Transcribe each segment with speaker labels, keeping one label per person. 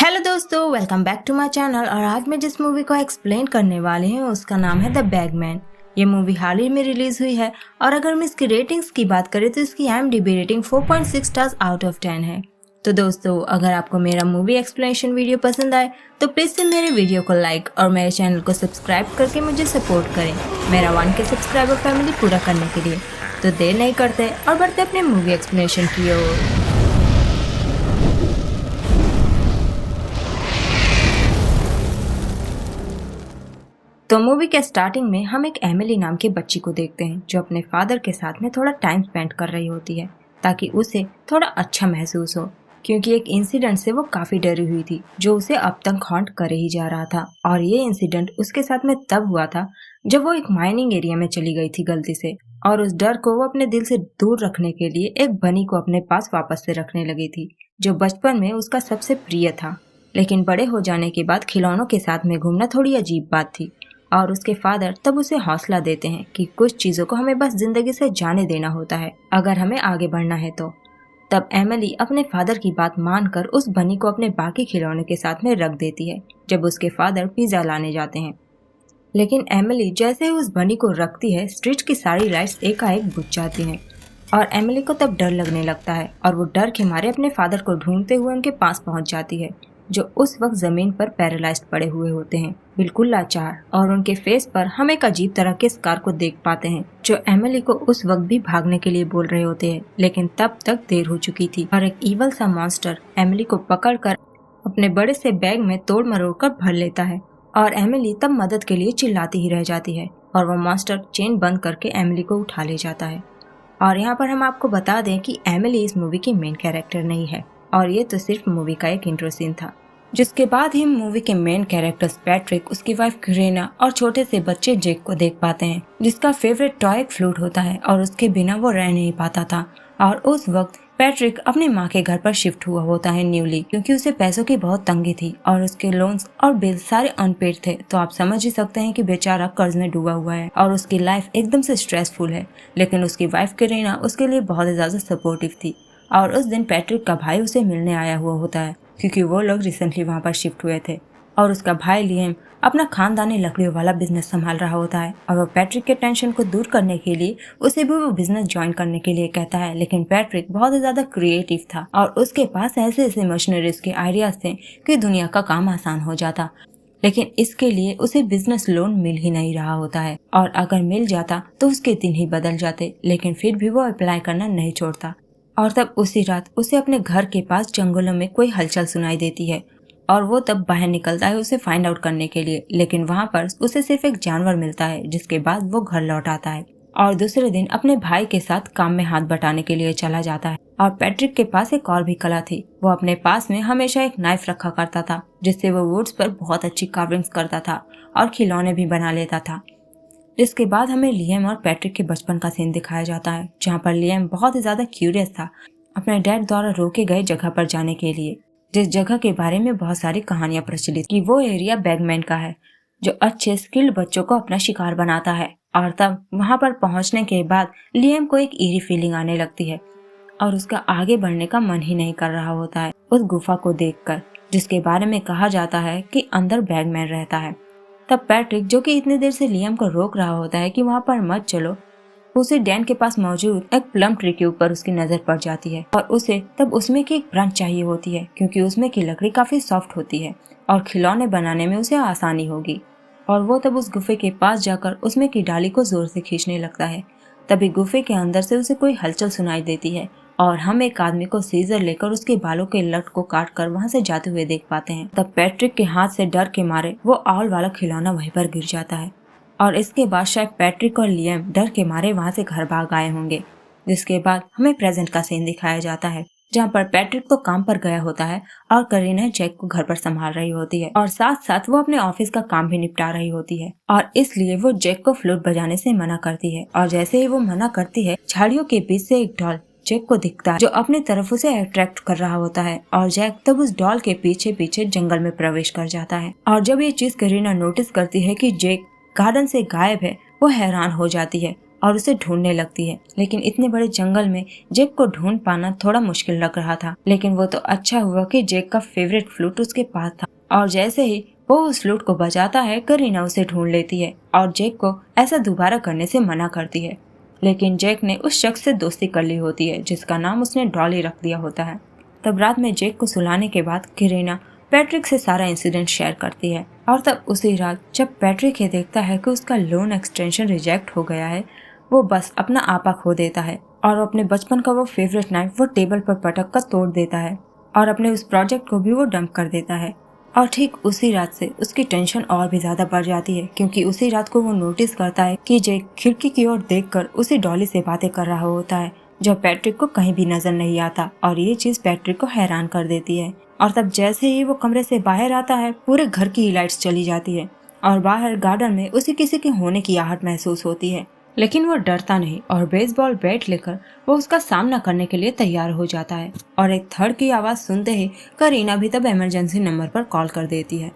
Speaker 1: Hello दोस्तों, welcome back to my channel. और आज मैं जिस मूवी को एक्सप्लेन करने वाली हूँ उसका नाम है द बैगमैन। ये मूवी हाल ही में रिलीज हुई है और अगर हम इसकी रेटिंग्स की बात करें तो इसकी IMDb rating 4.6 stars out of 10 है। तो दोस्तों, अगर आपको मेरा मूवी एक्सप्लेनेशन वीडियो पसंद आए तो प्लीज से मेरे वीडियो को लाइक और मेरे चैनल को सब्सक्राइब करके मुझे सपोर्ट करें मेरा 1K सब्सक्राइबर फैमिली पूरा करने के लिए। तो देर नहीं करते और बढ़ते अपने मूवी एक्सप्लेनेशन की ओर। तो मूवी के स्टार्टिंग में हम एक एमिली नाम की बच्ची को देखते हैं जो अपने फादर के साथ में थोड़ा टाइम स्पेंड कर रही होती है ताकि उसे थोड़ा अच्छा महसूस हो, क्योंकि एक इंसिडेंट से वो काफी डरी हुई थी जो उसे अब तक हॉन्ट कर ही जा रहा था। और ये इंसिडेंट उसके साथ में तब हुआ था जब वो एक माइनिंग एरिया में चली गई थी गलती से, और उस डर को वो अपने दिल से दूर रखने के लिए एक बनी को अपने पास वापस से रखने लगी थी जो बचपन में उसका सबसे प्रिय था। लेकिन बड़े हो जाने के बाद खिलौनों के साथ में घूमना थोड़ी अजीब बात थी और उसके फादर तब उसे हौसला देते हैं कि कुछ चीजों को हमें बस जिंदगी से जाने देना होता है अगर हमें आगे बढ़ना है तो। तब एमिली अपने फादर की बात मानकर उस बनी को अपने बाकी खिलौने के साथ में रख देती है जब उसके फादर पिज्जा लाने जाते हैं। लेकिन एमिली जैसे ही उस बनी को रखती है, स्ट्रीट की सारी लाइट्स एकाएक बुझ जाती हैं और एमिली को तब डर लगने लगता है और वो डर के मारे अपने फादर को ढूंढते हुए उनके पास पहुंच जाती है जो उस वक्त जमीन पर पैरालाइज्ड पड़े हुए होते हैं, बिल्कुल लाचार, और उनके फेस पर हम एक अजीब तरह के स्कार को देख पाते हैं जो एमिली को उस वक्त भी भागने के लिए बोल रहे होते हैं। लेकिन तब तक देर हो चुकी थी और एक ईवल सा मॉन्स्टर एमिली को पकड़कर अपने बड़े से बैग में तोड़ मरोड़ कर भर लेता है और एमिली तब मदद के लिए चिल्लाती ही रह जाती है और वो मॉन्स्टर चेन बंद करके एमिली को उठा ले जाता है। और यहाँ पर हम आपको बता दें कि एमिली इस मूवी की मेन कैरेक्टर नहीं है और ये तो सिर्फ मूवी का एक इंट्रो सीन था। जिसके बाद ही मूवी के मेन कैरेक्टर्स पैट्रिक, उसकी वाइफ क्रेना और छोटे से बच्चे जेक को देख पाते हैं जिसका फेवरेट टॉय एक फ्लूट होता है और उसके बिना वो रह नहीं पाता था। और उस वक्त पैट्रिक अपनी माँ के घर पर शिफ्ट हुआ होता है न्यूली, क्योंकि उसे पैसों की बहुत तंगी थी और उसके लोन्स और बिल सारे अनपेड थे। तो आप समझ ही सकते हैं कि बेचारा कर्ज में डूबा हुआ है और उसकी लाइफ एकदम से स्ट्रेसफुल है। लेकिन उसकी वाइफ क्रेना उसके लिए बहुत ज्यादा सपोर्टिव थी और उस दिन पैट्रिक का भाई उसे मिलने आया हुआ होता है क्योंकि वो लोग रिसेंटली वहाँ पर शिफ्ट हुए थे और उसका भाई लियम अपना खानदानी लकड़ियों वाला बिजनेस संभाल रहा होता है और वो पैट्रिक के टेंशन को दूर करने के लिए उसे भी वो बिजनेस ज्वाइन करने के लिए कहता है। लेकिन पैट्रिक बहुत ज्यादा क्रिएटिव था और उसके पास ऐसे ऐसे मशीनरीज के आइडियाज थे कि दुनिया का काम आसान हो जाता, लेकिन इसके लिए उसे बिजनेस लोन मिल ही नहीं रहा होता है और अगर मिल जाता तो उसके दिन ही बदल जाते। लेकिन फिर भी वो अप्लाई करना नहीं छोड़ता और तब उसी रात उसे अपने घर के पास जंगलों में कोई हलचल सुनाई देती है और वो तब बाहर निकलता है उसे फाइंड आउट करने के लिए। लेकिन वहाँ पर उसे सिर्फ एक जानवर मिलता है जिसके बाद वो घर लौट आता है और दूसरे दिन अपने भाई के साथ काम में हाथ बटाने के लिए चला जाता है। और पैट्रिक के पास एक और भी कला थी, वो अपने पास में हमेशा एक नाइफ रखा करता था जिससे वो वुड्स पर बहुत अच्छी कार्विंग्स करता था और खिलौने भी बना लेता था। जिसके बाद हमें लियम और पैट्रिक के बचपन का सीन दिखाया जाता है जहाँ पर लियम बहुत ही ज्यादा क्यूरियस था अपने डैड द्वारा रोके गए जगह पर जाने के लिए, जिस जगह के बारे में बहुत सारी कहानियां प्रचलित कि वो एरिया बैगमैन का है जो अच्छे स्किल्ड बच्चों को अपना शिकार बनाता है। और तब वहाँ पर पहुँचने के बाद लियम को एक ईरी फीलिंग आने लगती है और उसका आगे बढ़ने का मन ही नहीं कर रहा होता है उस गुफा को देखकर जिसके बारे में कहा जाता है कि अंदर बैगमैन रहता है। तब पैट्रिक, जो कि इतनी देर से लियम को रोक रहा होता है कि वहाँ पर मत चलो, उसे डैन के पास मौजूद एक प्लम ट्री के ऊपर उसकी नजर पड़ जाती है और उसे तब उसमें की एक ब्रांच चाहिए होती है क्योंकि उसमें की लकड़ी काफी सॉफ्ट होती है और खिलौने बनाने में उसे आसानी होगी। और वो तब उस गुफे के पास जाकर उसमें की डाली को जोर से खींचने लगता है। तभी गुफे के अंदर से उसे कोई हलचल सुनाई देती है और हम एक आदमी को सीजर लेकर उसके बालों के लट को काट कर वहाँ से जाते हुए देख पाते हैं। तब पैट्रिक के हाथ से डर के मारे वो आउल वाला खिलौना वहीं पर गिर जाता है और इसके बाद शायद पैट्रिक और लियम डर के मारे वहाँ से घर भाग आए होंगे। जिसके बाद हमें प्रेजेंट का सीन दिखाया जाता है जहाँ पर पैट्रिक तो काम पर गया होता है और करीना जैक को घर पर संभाल रही होती है और साथ साथ वो अपने ऑफिस का काम भी निपटा रही होती है और इसलिए वो जैक को फ्लूट बजाने से मना करती है। और जैसे ही वो मना करती है, झाड़ियों के बीच से एक डॉल जैक को दिखता है जो अपनी तरफ उसे अट्रैक्ट कर रहा होता है और जैक तब उस डॉल के पीछे पीछे जंगल में प्रवेश कर जाता है। और जब ये चीज करीना नोटिस करती है कि जैक गार्डन से गायब है, वो हैरान हो जाती है और उसे ढूंढने लगती है। लेकिन इतने बड़े जंगल में जैक को ढूंढ पाना थोड़ा मुश्किल लग रहा था। लेकिन वो तो अच्छा हुआ कि जैक का फेवरेट फ्लूट उसके पास था, और जैसे ही वो उस फ्लूट को बजाता है, करीना उसे ढूंढ लेती है और जैक को ऐसा दोबारा करने से मना करती है। लेकिन जैक ने उस शख्स से दोस्ती कर ली होती है जिसका नाम उसने डॉली रख दिया होता है। तब रात में जैक को सुलाने के बाद करीना पैट्रिक से सारा इंसिडेंट शेयर करती है, और तब उसी रात जब पैट्रिक ये देखता है कि उसका लोन एक्सटेंशन रिजेक्ट हो गया है, वो बस अपना आपा खो देता है और अपने बचपन का वो फेवरेट नाइफ वो टेबल पर पटक कर तोड़ देता है और अपने उस प्रोजेक्ट को भी वो डंप कर देता है। और ठीक उसी रात से उसकी टेंशन और भी ज्यादा बढ़ जाती है, क्योंकि उसी रात को वो नोटिस करता है कि जैक खिड़की की ओर देखकर उसी डॉली से बातें कर रहा होता है, जो पैट्रिक को कहीं भी नजर नहीं आता। और ये चीज पैट्रिक को हैरान कर देती है। और तब जैसे ही वो कमरे से बाहर आता है, पूरे घर की लाइट्स चली जाती है और बाहर गार्डन में उसे किसी के होने की आहट महसूस होती है। लेकिन वो डरता नहीं और बेसबॉल बैट लेकर वो उसका सामना करने के लिए तैयार हो जाता है। और एक थड़ की आवाज सुनते ही करीना भी तब इमरजेंसी नंबर पर कॉल कर देती है।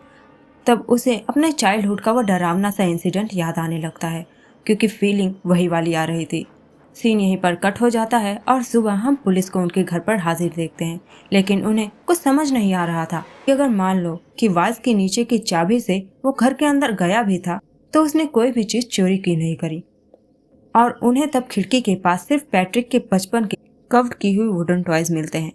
Speaker 1: तब उसे अपने चाइल्डहुड का वो डरावना सा इंसिडेंट याद आने लगता है, क्योंकि फीलिंग वही वाली आ रही थी। सीन यहीं पर कट हो जाता है और सुबह हम पुलिस को उनके घर पर हाजिर देखते हैं। लेकिन उन्हें कुछ समझ नहीं आ रहा था कि अगर मान लो कि वाज के नीचे की चाबी से वो घर के अंदर गया भी था तो उसने कोई भी चीज चोरी की नहीं करी। और उन्हें तब खिड़की के पास सिर्फ पैट्रिक के बचपन के कव्ड की हुई वुडन टॉयज मिलते हैं,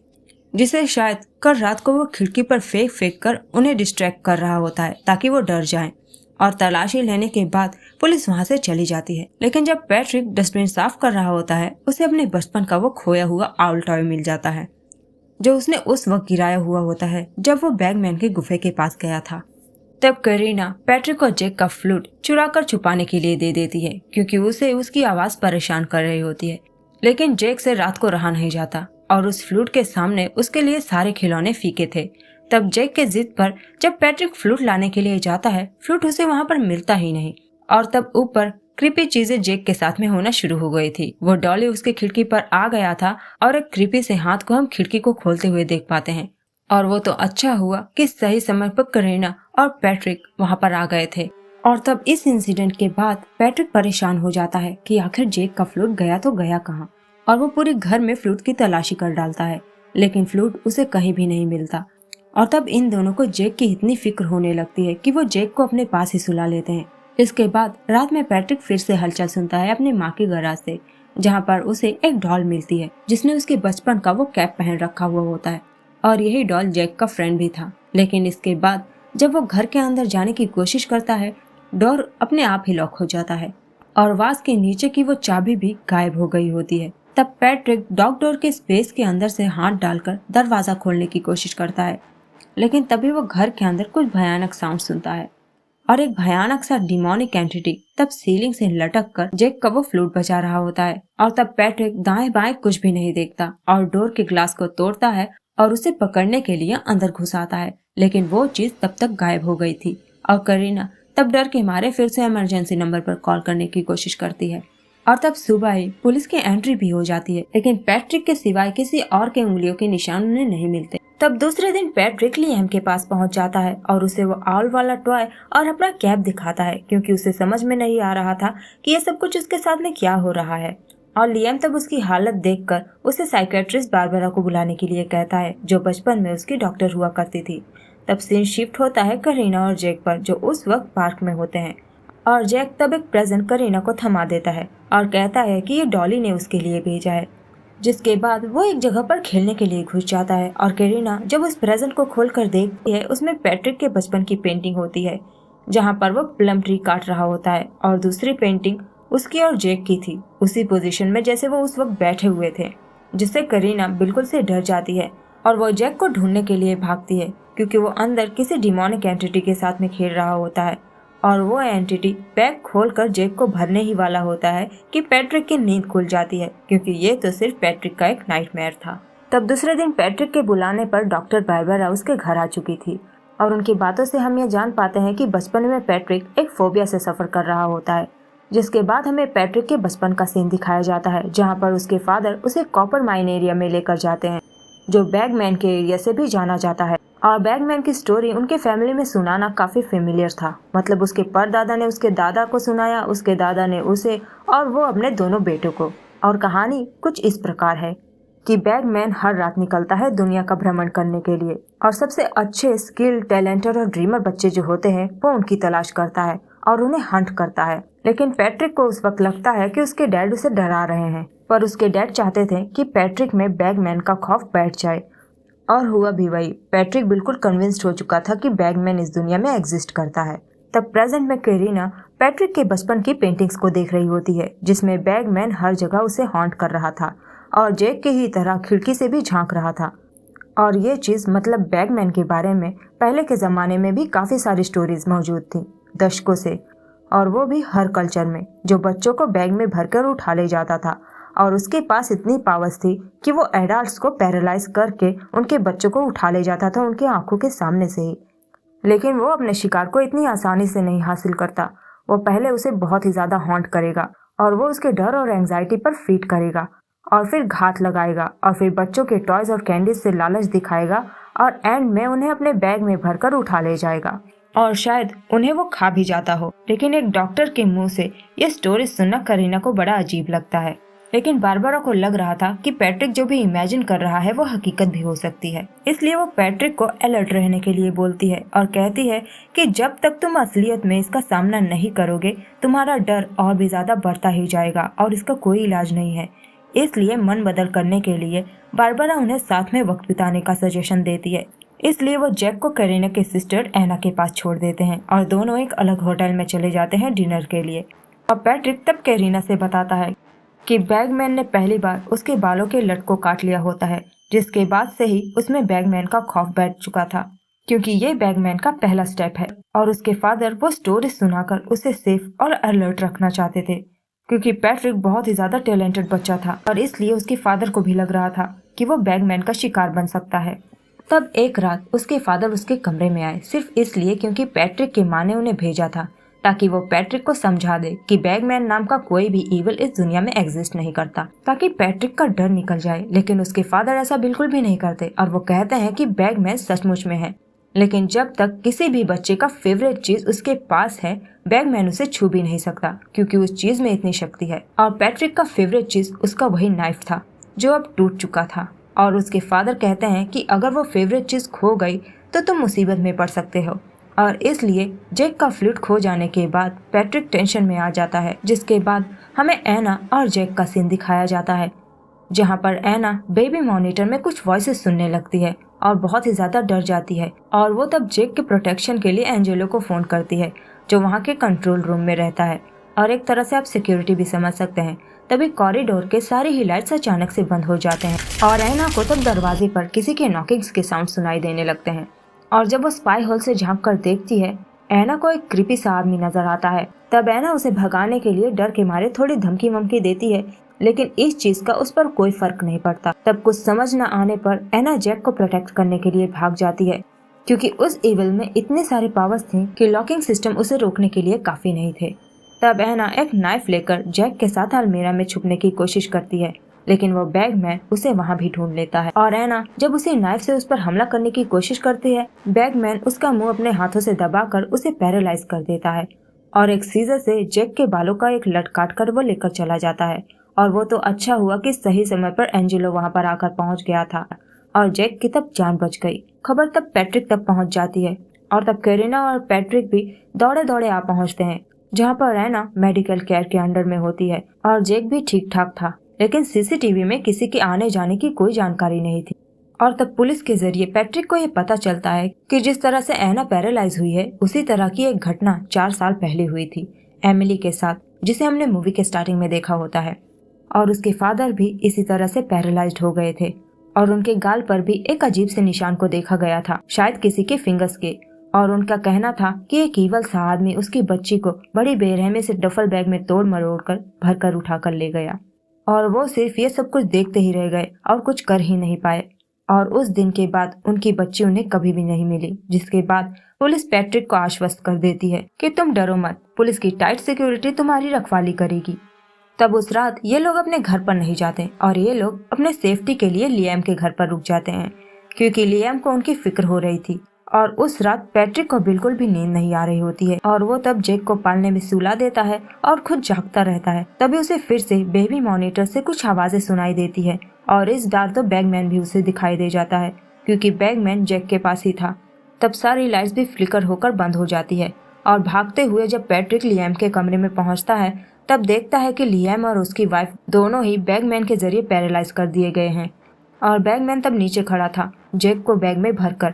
Speaker 1: जिसे शायद कल रात को वो खिड़की पर फेंक फेंक कर उन्हें डिस्ट्रैक्ट कर रहा होता है ताकि वो डर जाएं। और तलाशी लेने के बाद पुलिस वहां से चली जाती है। लेकिन जब पैट्रिक डस्टबिन साफ कर रहा होता है, उसे अपने बचपन का वो खोया हुआ आउल टॉय मिल जाता है, जो उसने उस वक्त गिराया हुआ होता है जब वो बैगमैन के गुफे के पास गया था। तब करीना पैट्रिक और जैक का फ्लूट चुरा कर छुपाने के लिए दे देती है, क्योंकि उसे उसकी आवाज परेशान कर रही होती है। लेकिन जैक से रात को रहा नहीं जाता और उस फ्लूट के सामने उसके लिए सारे खिलौने फीके थे। तब जैक के जिद पर जब पैट्रिक फ्लूट लाने के लिए जाता है, फ्लूट उसे वहाँ पर मिलता ही नहीं। और तब ऊपर क्रीपी चीजें जैक के साथ में होना शुरू हो गई थी। वो डॉली उसके खिड़की पर आ गया था और एक क्रीपी से हाथ को हम खिड़की को खोलते हुए देख पाते हैं। और वो तो अच्छा हुआ कि सही समय पर करीना और पैट्रिक वहाँ पर आ गए थे। और तब इस इंसिडेंट के बाद पैट्रिक परेशान हो जाता है कि आखिर जैक का फ्लूट गया तो गया कहाँ, और वो पूरे घर में फ्लूट की तलाशी कर डालता है, लेकिन फ्लूट उसे कहीं भी नहीं मिलता। और तब इन दोनों को जैक की इतनी फिक्र होने लगती है कि वो जैक को अपने पास ही सुला लेते हैं। इसके बाद रात में पैट्रिक फिर से हलचल सुनता है अपनी माँ के गराज से, जहाँ पर उसे एक डॉल मिलती है जिसने उसके बचपन का वो कैप पहन रखा हुआ होता है, और यही डॉल जैक का फ्रेंड भी था। लेकिन इसके बाद जब वो घर के अंदर जाने की कोशिश करता है, डोर अपने आप ही लॉक हो जाता है और वाज के नीचे की वो चाबी भी गायब हो गई होती है। तब पैट्रिक डॉग डोर के स्पेस के अंदर से हाथ डालकर दरवाजा खोलने की कोशिश करता है, लेकिन तभी वो घर के अंदर कुछ भयानक साउंड सुनता है और एक भयानक सा डिमोनिक एंटिटी तब सीलिंग से लटक कर जैक का वो फ्लूट बजा रहा होता है। और तब पैट्रिक दाएं बाएं कुछ भी नहीं देखता और डोर के ग्लास को तोड़ता है और उसे पकड़ने के लिए अंदर घुस आता है, लेकिन वो चीज तब तक गायब हो गई थी। और करीना तब डर के मारे फिर से इमरजेंसी नंबर पर कॉल करने की कोशिश करती है। और तब सुबह ही पुलिस की एंट्री भी हो जाती है, लेकिन पैट्रिक के सिवाय किसी और के उंगलियों के निशान उन्हें नहीं मिलते। तब दूसरे दिन पैट्रिक लियाम के पास पहुंच जाता है और उसे वो आउल वाला टॉय और अपना कैप दिखाता है, क्योंकि उसे समझ में नहीं आ रहा था कि ये सब कुछ उसके साथ में क्या हो रहा है। और लियाम तब उसकी हालत देखकर उसे साइकेट्रिस्ट बारबरा को बुलाने के लिए कहता है, जो बचपन में उसकी डॉक्टर हुआ करती थी। तब सीन शिफ्ट होता है करीना और जैक पर, जो उस वक्त पार्क में होते हैं। और जैक तब एक प्रेजेंट करीना को थमा देता है और कहता है कि ये डॉली ने उसके लिए भेजा है, जिसके बाद वो एक जगह पर खेलने के लिए घुस जाता है। और करीना जब उस प्रेजेंट को खोलकर देखती है, उसमें पैट्रिक के बचपन की पेंटिंग होती है, जहाँ पर वो प्लम ट्री काट रहा होता है, और दूसरी पेंटिंग उसकी और जैक की थी, उसी पोजीशन में जैसे वो उस वक्त बैठे हुए थे, जिससे करीना बिल्कुल से डर जाती है और वो जैक को ढूंढने के लिए भागती है, क्योंकि वो अंदर किसी डिमोनिक एंटिटी के साथ में खेल रहा होता है। और वो एंटिटी बैग खोलकर जैक को भरने ही वाला होता है कि पैट्रिक की नींद खुल जाती है, क्योंकि ये तो सिर्फ पैट्रिक का एक नाइटमेयर था। तब दूसरे दिन पैट्रिक के बुलाने पर डॉक्टर बारबरा उसके घर आ चुकी थी, और उनकी बातों से हम ये जान पाते हैं कि बचपन में पैट्रिक एक फोबिया से सफर कर रहा होता है। जिसके बाद हमें पैट्रिक के बचपन का सीन दिखाया जाता है, जहाँ पर उसके फादर उसे कॉपर माइन एरिया में लेकर जाते हैं, जो बैगमैन के एरिया से भी जाना जाता है। और बैगमैन की स्टोरी उनके फैमिली में सुनाना काफ़ी फेमिलियर था। मतलब उसके परदादा ने उसके दादा को सुनाया, उसके दादा ने उसे, और वो अपने दोनों बेटों को। और कहानी कुछ इस प्रकार है कि बैगमैन हर रात निकलता है दुनिया का भ्रमण करने के लिए, और सबसे अच्छे स्किल, टैलेंटेड और ड्रीमर बच्चे जो होते हैं वो उनकी तलाश करता है और उन्हें हंट करता है। लेकिन पैट्रिक को उस वक्त लगता है कि उसके डैड उसे डरा रहे हैं, पर उसके डैड चाहते थे कि पैट्रिक में बैगमैन का खौफ बैठ जाए। और हुआ भी वही। पैट्रिक बिल्कुल कन्विंस्ड हो चुका था कि बैगमैन इस दुनिया में एग्जिस्ट करता है। तब प्रेजेंट में कैरीना पैट्रिक के बचपन की पेंटिंग्स को देख रही होती है, जिसमें बैगमैन हर जगह उसे हॉन्ट कर रहा था और जैक की ही तरह खिड़की से भी झांक रहा था। और ये चीज़ मतलब बैगमैन के बारे में पहले के ज़माने में भी काफ़ी सारी स्टोरीज मौजूद थी, दशकों से, और वो भी हर कल्चर में, जो बच्चों को बैग में भरकर उठा ले जाता था। और उसके पास इतनी पावर्स थी कि वो एडल्ट्स को पैरालाइज करके उनके बच्चों को उठा ले जाता था उनकी आंखों के सामने से ही। लेकिन वो अपने शिकार को इतनी आसानी से नहीं हासिल करता। वो पहले उसे बहुत ही ज़्यादा हॉन्ट करेगा और वो उसके डर और एंजाइटी पर फीड करेगा और फिर घात लगाएगा और फिर बच्चों के टॉयज और कैंडीज से लालच दिखाएगा और एंड में उन्हें अपने बैग में भरकर उठा ले जाएगा और शायद उन्हें वो खा भी जाता हो। लेकिन एक डॉक्टर के मुंह से ये स्टोरी सुनना करीना को बड़ा अजीब लगता है। लेकिन बारबरा को लग रहा था कि पैट्रिक जो भी इमेजिन कर रहा है वो हकीकत भी हो सकती है, इसलिए वो पैट्रिक को अलर्ट रहने के लिए बोलती है और कहती है कि जब तक तुम असलियत में इसका सामना नहीं करोगे तुम्हारा डर और भी ज्यादा बढ़ता ही जाएगा और इसका कोई इलाज नहीं है। इसलिए मन बदल करने के लिए बारबरा उन्हें साथ में वक्त बिताने का सजेशन देती है। इसलिए वो जैक को करीना के सिस्टर एना के पास छोड़ देते हैं और दोनों एक अलग होटल में चले जाते हैं डिनर के लिए। और पैट्रिक तब करीना से बताता है कि बैगमैन ने पहली बार उसके बालों के लट को काट लिया होता है, जिसके बाद से ही उसमें बैगमैन का खौफ बैठ चुका था, क्योंकि ये बैगमैन का पहला स्टेप है। और उसके फादर वो स्टोरी सुनाकर उसे सेफ और अलर्ट रखना चाहते थे, क्योंकि पैट्रिक बहुत ही ज्यादा टैलेंटेड बच्चा था और इसलिए उसके फादर को भी लग रहा था कि वो बैगमैन का शिकार बन सकता है। तब एक रात उसके फादर उसके कमरे में आए, सिर्फ इसलिए क्योंकि पैट्रिक की माँ ने उन्हें भेजा था ताकि वो पैट्रिक को समझा दे कि बैगमैन नाम का कोई भी इविल इस दुनिया में एग्जिस्ट नहीं करता, ताकि पैट्रिक का डर निकल जाए। लेकिन उसके फादर ऐसा बिल्कुल भी नहीं करते और वो कहते हैं कि बैगमैन सचमुच में है। लेकिन जब तक किसी भी बच्चे का फेवरेट चीज उसके पास है बैगमैन उसे छू भी नहीं सकता, क्योंकि उस चीज में इतनी शक्ति है। और पैट्रिक का फेवरेट चीज उसका वही नाइफ था जो अब टूट चुका था। और उसके फादर कहते हैं कि अगर वो फेवरेट चीज खो गई तो तुम मुसीबत में पड़ सकते हो। और इसलिए जैक का फ्लूट खो जाने के बाद पैट्रिक टेंशन में आ जाता है, जिसके बाद हमें एना और जैक का सीन दिखाया जाता है, जहाँ पर एना बेबी मॉनिटर में कुछ वॉइसेस सुनने लगती है और बहुत ही ज्यादा डर जाती है। और वो तब जैक के प्रोटेक्शन के लिए एंजेलो को फोन करती है, जो वहाँ के कंट्रोल रूम में रहता है, और एक तरह से आप सिक्योरिटी भी समझ सकते हैं। तभी कॉरिडोर के सारे ही लाइट्स अचानक से बंद हो जाते हैं और एना को तब दरवाजे पर किसी के नॉकिंग्स के साउंड सुनाई देने लगते हैं। और जब वो स्पाई होल से झांक कर देखती है, एना को एक क्रीपी सा आदमी नजर आता है। तब एना उसे भगाने के लिए डर के मारे थोड़ी धमकी वमकी देती है, लेकिन इस चीज का उस पर कोई फर्क नहीं पड़ता। तब कुछ समझ न आने पर एना जैक को प्रोटेक्ट करने के लिए भाग जाती है, क्योंकि उस इविल में इतने सारे पावर्स थे कि लॉकिंग सिस्टम उसे रोकने के लिए काफी नहीं थे। तब एना एक नाइफ लेकर जैक के साथ अलमीरा में छुपने की कोशिश करती है, लेकिन वो बैगमैन उसे वहाँ भी ढूंढ लेता है। और एना जब उसे नाइफ से उस पर हमला करने की कोशिश करती है, बैगमैन उसका मुंह अपने हाथों से दबाकर उसे पैरालाइज कर देता है और एक सीजर से जैक के बालों का एक लट काट कर वो लेकर चला जाता है। और वो तो अच्छा हुआ कि सही समय पर एंजेलो वहाँ पर आकर पहुँच गया था और जैक की तब जान बच गई। खबर तब पैट्रिक तक पहुँच जाती है और तब कैरिना और पैट्रिक भी दौड़े दौड़े आ पहुँचते हैं, जहाँ पर एना मेडिकल केयर के अंडर में होती है और जैक भी ठीक ठाक था। लेकिन सीसीटीवी में किसी के आने जाने की कोई जानकारी नहीं थी। और तब पुलिस के जरिए पैट्रिक को ये पता चलता है कि जिस तरह से एना पैरालाइज हुई है, उसी तरह की एक घटना 4 साल पहले हुई थी एमिली के साथ, जिसे हमने मूवी के स्टार्टिंग में देखा होता है। और उसके फादर भी इसी तरह से पैरालाइज्ड हो गए थे और उनके गाल पर भी एक अजीब से निशान को देखा गया था, शायद किसी के फिंगर्स के। और उनका कहना था कि एक ईवल सा आदमी उसकी बच्ची को बड़ी बेरहमी से डफल बैग में तोड़ मरोड़ कर भर कर उठा कर ले गया और वो सिर्फ ये सब कुछ देखते ही रह गए और कुछ कर ही नहीं पाए। और उस दिन के बाद उनकी बच्ची उन्हें कभी भी नहीं मिली, जिसके बाद पुलिस पैट्रिक को आश्वस्त कर देती है कि तुम डरो मत, पुलिस की टाइट सिक्योरिटी तुम्हारी रखवाली करेगी। तब उस रात ये लोग अपने घर पर नहीं जाते और ये लोग अपने सेफ्टी के लिए लियाम के घर पर रुक जाते हैं, क्योंकि लियाम को उनकी फिक्र हो रही थी। और उस रात पैट्रिक को बिल्कुल भी नींद नहीं आ रही होती है और वो तब जैक को पालने में सुला देता है और खुद जागता रहता है। तभी उसे फिर से बेबी मॉनिटर से कुछ आवाजें सुनाई देती है और इस बार तो बैगमैन भी उसे दिखाई दे जाता है, क्योंकि बैगमैन जैक के पास ही था। तब सारी लाइट्स भी फ्लिकर होकर बंद हो जाती है और भागते हुए जब पैट्रिक लियाम के कमरे में पहुंचता है तब देखता है कि लियाम और उसकी वाइफ दोनों ही बैगमैन के जरिए पैरालाइज कर दिए गए हैं। और बैगमैन तब नीचे खड़ा था जैक को बैग में भरकर,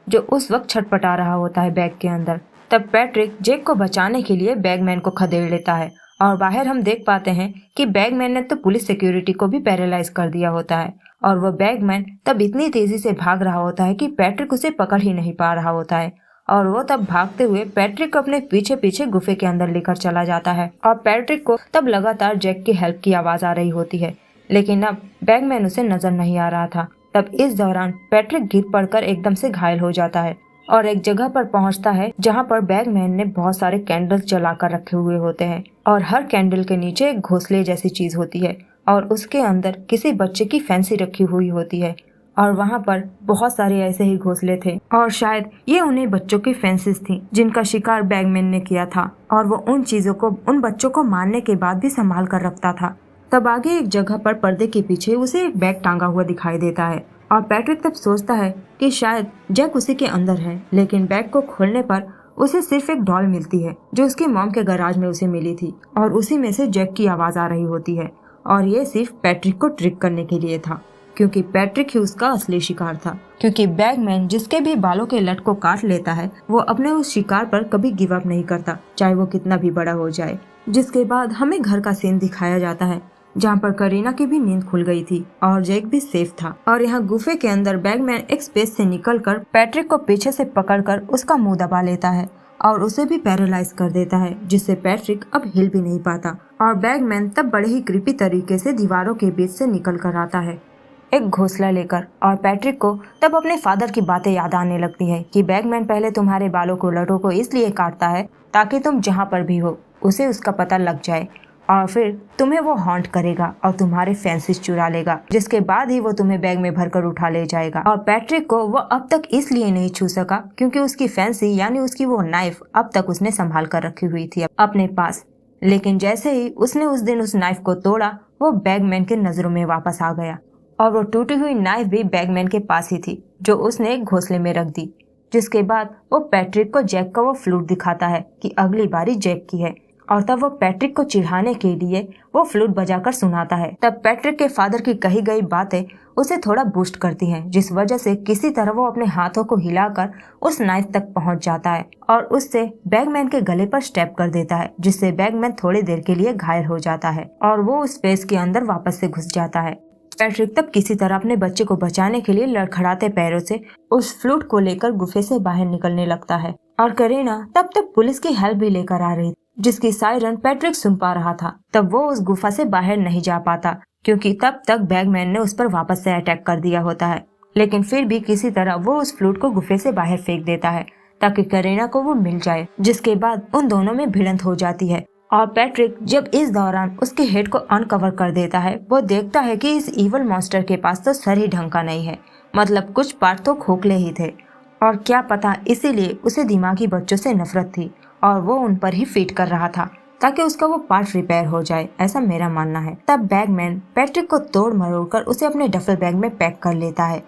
Speaker 1: जो उस वक्त छटपटा रहा होता है बैग के अंदर। तब पैट्रिक जैक को बचाने के लिए बैगमैन को खदेड़ लेता है और बाहर हम देख पाते हैं कि बैगमैन ने तो पुलिस सिक्योरिटी को भी पैरालाइज कर दिया होता है और वह बैगमैन तब इतनी तेजी से भाग रहा होता है कि पैट्रिक उसे पकड़ ही नहीं पा रहा होता है। और वो तब भागते हुए पैट्रिक को अपने पीछे पीछे गुफे के अंदर लेकर चला जाता है और पैट्रिक को तब लगातार जैक की हेल्प की आवाज आ रही होती है, लेकिन अब बैगमैन उसे नजर नहीं आ रहा था। तब इस दौरान पैट्रिक गिर पड़कर एकदम से घायल हो जाता है और एक जगह पर पहुंचता है जहां पर बैगमैन ने बहुत सारे कैंडल्स जलाकर रखे हुए होते हैं और हर कैंडल के नीचे एक घोंसले जैसी चीज होती है और उसके अंदर किसी बच्चे की फैंसी रखी हुई होती है। और वहां पर बहुत सारे ऐसे ही घोंसले थे और शायद ये उन्हीं बच्चों की फैंसीज थी जिनका शिकार बैगमैन ने किया था और वो उन चीजों को उन बच्चों को मारने के बाद भी संभाल कर रखता था। तब आगे एक जगह पर पर्दे के पीछे उसे एक बैग टांगा हुआ दिखाई देता है और पैट्रिक तब सोचता है कि शायद जैक उसी के अंदर है, लेकिन बैग को खोलने पर उसे सिर्फ एक डॉल मिलती है जो उसकी मॉम के गैराज में उसे मिली थी और उसी में से जैक की आवाज आ रही होती है और ये सिर्फ पैट्रिक को ट्रिक करने के लिए था, क्योंकि पैट्रिक ही उसका असली शिकार था। क्योंकि बैगमैन जिसके भी बालों के लट को काट लेता है वो अपने उस शिकार पर कभी गिव अप नहीं करता, चाहे वो कितना भी बड़ा हो जाए। जिसके बाद हमें घर का सीन दिखाया जाता है जहाँ पर करीना की भी नींद खुल गई थी और जैक भी सेफ था। और यहाँ गुफे के अंदर बैगमैन एक स्पेस से निकलकर पैट्रिक को पीछे से पकड़कर उसका मुंह दबा लेता है और उसे भी पैरालाइज कर देता है, जिससे पैट्रिक अब हिल भी नहीं पाता। और बैगमैन तब बड़े ही क्रीपी तरीके से दीवारों के बीच से निकल कर आता है एक घोंसला लेकर और पैट्रिक को तब अपने फादर की बातें याद आने लगती है कि बैगमैन पहले तुम्हारे बालों को लटों को इसलिए काटता है ताकि तुम जहाँ पर भी हो उसे उसका पता लग जाए और फिर तुम्हें वो हॉन्ट करेगा और तुम्हारे फैंसीज चुरा लेगा, जिसके बाद ही वो तुम्हें बैग में भरकर उठा ले जाएगा। और पैट्रिक को वो अब तक इसलिए नहीं छू सका क्योंकि उसकी फैंसी यानी उसकी वो नाइफ अब तक उसने संभाल कर रखी हुई थी अपने पास। लेकिन जैसे ही उसने उस दिन उस नाइफ को तोड़ा वो बैगमैन के नजरों में वापस आ गया और वो टूटी हुई नाइफ भी बैगमैन के पास ही थी जो उसने एक घोंसले में रख दी। जिसके बाद वो पैट्रिक को जैक का वो फ्लूट दिखाता है कि अगली बारी जैक की है और तब वो पैट्रिक को चिढ़ाने के लिए वो फ्लूट बजाकर सुनाता है। तब पैट्रिक के फादर की कही गई बातें उसे थोड़ा बूस्ट करती हैं, जिस वजह से किसी तरह वो अपने हाथों को हिलाकर उस नाइफ तक पहुंच जाता है और उससे बैगमैन के गले पर स्टेप कर देता है, जिससे बैगमैन थोड़ी देर के लिए घायल हो जाता है और वो उस स्पेस के अंदर वापस से घुस जाता है। पैट्रिक तब किसी तरह अपने बच्चे को बचाने के लिए लड़खड़ाते पैरों से उस फ्लूट को लेकर गुफे से बाहर निकलने लगता है और करीना तब तक पुलिस की हेल्प भी लेकर आ रही, जिसकी सायरन पैट्रिक सुन पा रहा था। तब वो उस गुफा से बाहर नहीं जा पाता क्योंकि तब तक बैगमैन ने उस पर वापस से अटैक कर दिया होता है, लेकिन फिर भी किसी तरह वो उस फ्लूट को गुफे से बाहर फेंक देता है ताकि करीना को वो मिल जाए। जिसके बाद उन दोनों में भिड़ंत हो जाती है और पैट्रिक जब इस दौरान उसके हेड को अनकवर कर देता है वो देखता है कि इस इवल मॉन्स्टर के पास तो सर ही ढंग का नहीं है, मतलब कुछ पार्ट तो खोखले ही थे और क्या पता इसीलिए उसे दिमागी बच्चों से नफरत थी और वो उन पर ही फीड कर रहा था ताकि उसका वो पार्ट रिपेयर हो जाए, ऐसा मेरा मानना है। तब बैगमैन पैट्रिक को तोड़ मरोड़ कर उसे अपने डफल बैग में पैक कर लेता है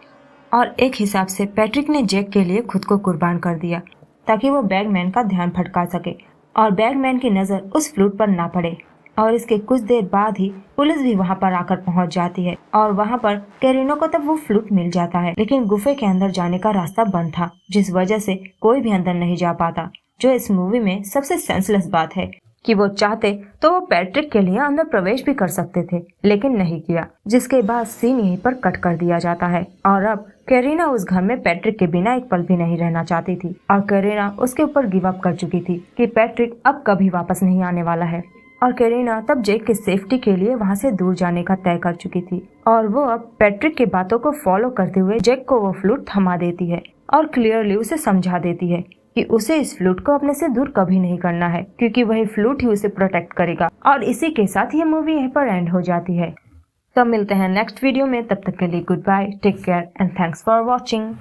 Speaker 1: और एक हिसाब से पैट्रिक ने जैक के लिए खुद को कुर्बान कर दिया ताकि वो बैगमैन का ध्यान भटका सके और बैगमैन की नजर उस फ्लूट पर ना पड़े। और इसके कुछ देर बाद ही पुलिस भी वहां पर आकर पहुंच जाती है और वहां पर कैरिनो को तब वो फ्लूट मिल जाता है, लेकिन गुफे के अंदर जाने का रास्ता बंद था, जिस वजह से कोई भी अंदर नहीं जा पाता, जो इस मूवी में सबसे सेंसलेस बात है कि वो चाहते तो वो पैट्रिक के लिए अंदर प्रवेश भी कर सकते थे लेकिन नहीं किया। जिसके बाद सीन यहीं पर कट कर दिया जाता है और अब कैरिना उस घर में पैट्रिक के बिना एक पल भी नहीं रहना चाहती थी और कैरिना उसके ऊपर गिव अप कर चुकी थी कि पैट्रिक अब कभी वापस नहीं आने वाला है। और कैरिना तब जैक के सेफ्टी के लिए वहाँ से दूर जाने का तय कर चुकी थी और वो अब पैट्रिक के बातों को फॉलो करते हुए जैक को वो फ्लूट थमा देती है और क्लियरली उसे समझा देती है कि उसे इस फ्लूट को अपने से दूर कभी नहीं करना है क्योंकि वही फ्लूट ही उसे प्रोटेक्ट करेगा। और इसी के साथ ये मूवी यहीं पर एंड हो जाती है। तो मिलते हैं नेक्स्ट वीडियो में, तब तक के लिए good bye, take care and thanks for watching.